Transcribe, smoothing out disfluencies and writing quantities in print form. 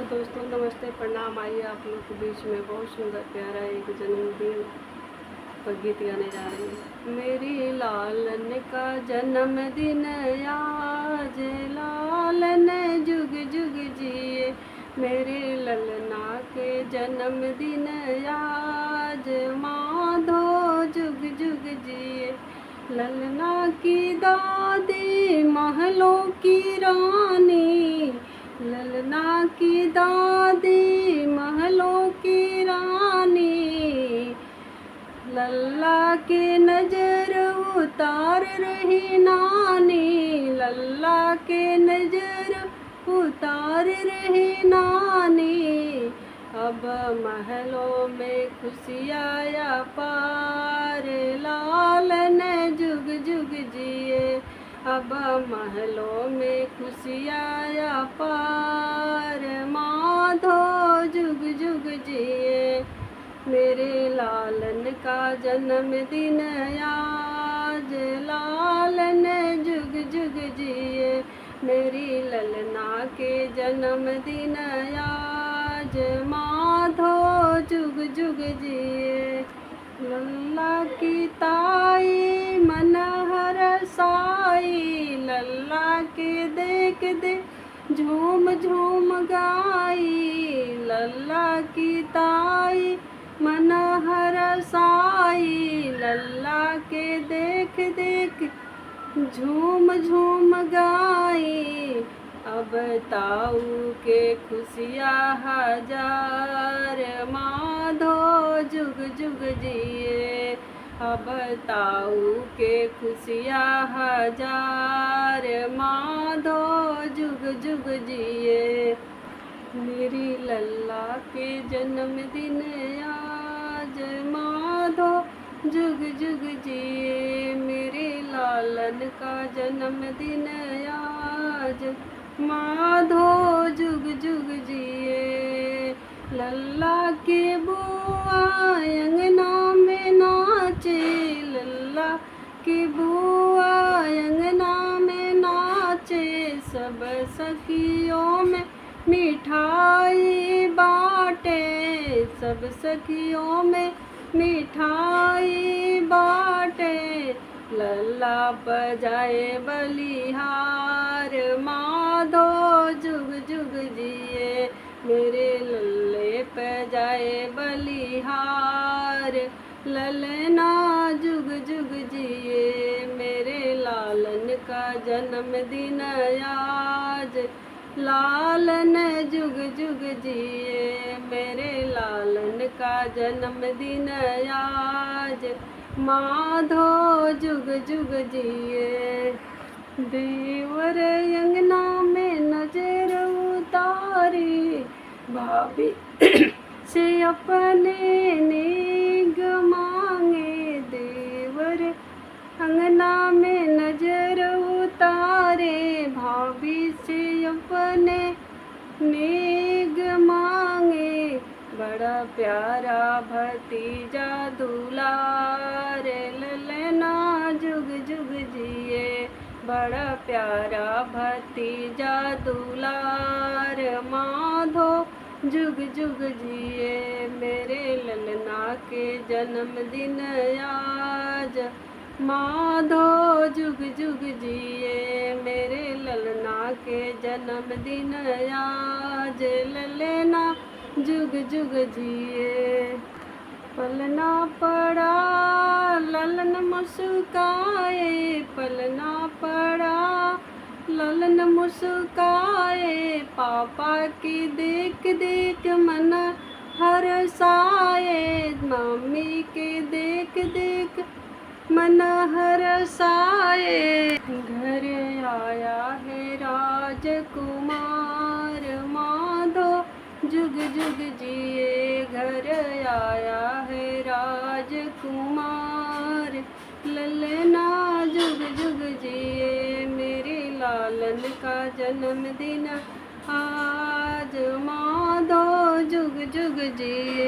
दोस्तों नमस्ते प्रणाम। आइए आप लोग के बीच में बहुत सुंदर प्यारा एक जन्मदिन पर गीत गाने जा रहे हैं। मेरी लालन का जन्मदिन आज, लालन जुग जुग जिए। मेरे ललना के जन्मदिन आज, माधो जुग जुग जिए। ललना की दादी महलों की रानी, ललना की दादी महलों की रानी। लल्ला के नजर उतार रही नानी, लल्ला के नजर उतार रही नानी। अब महलों में खुशियाँ पार, लालन जुग जुग जिए। अब महलों में खुशियाँ पार, माधो जुग जुग जिए। मेरे लालन का जन्मदिन आज, लालन जुग जुग जिए। मेरी ललना के जन्मदिन आज, माधो जुग जुग जिए। लल्ला की ताई मन हरसाई, लल्ला के देख दे झूम झूम गाई। लल्ला की ताई मन हरसाई, लल्ला के देख देख झूम झूम गाई। अब ताऊ के खुशियाँ हजार, माधो जुग जुग जिए। अब ताऊ के खुशियाँ हजार, माधो जुग जुग जिए। मेरी लल्ला के जन्मदिन आज, माधो जुग जुग जिए। मेरे लालन का जन्मदिन आज, माधो जुग जुग जिए। लल्ला के बुआ अंगना में नाचे, लल्ला की बुआ अंगना में नाचे। सब सखियों में मिठाई बाटे, सब सखियों में मिठाई बाटे। लल्ला बजाए बलिहार, माधो जुग जुग जिए। मेरे लल्ले पे जाए बलिहार, ललना जुग जुग जिए। मेरे लालन का जन्मदिन आज, लालन जुग जुग जिए। मेरे लालन का जन्मदिन आज, माधो जुग जुग जिए। देवर अंगना में नजर उतारी, भाभी से अपने नेग मांगे। देवर अंगना में नजर उतारे, भाभी से अपने नेग मांगे। बड़ा प्यारा भतीजा दुलार, ललना जुग जुग जिए। बड़ा प्यारा भतीजा दुलार, माधो जुग जुग जिए। मेरे ललना के जन्मदिन आज, माधो जुग जुग जिए। मेरे ललना के जन्मदिन आज, ललना जुग जुग जिए। पलना पड़ा ललन मुस्काए, पलना पड़ा ललन मुस्काए। पापा की देख देख मन हरसाए, मम्मी के देख देख मन हरसाए। घर आया है राजकुमार, माधो जुग जुग जिए। घर आया है राजकुमार, ललना जुग जुग जिए। मेरे लालन का जन्मदिन आज, माधो जुग जुग जिए।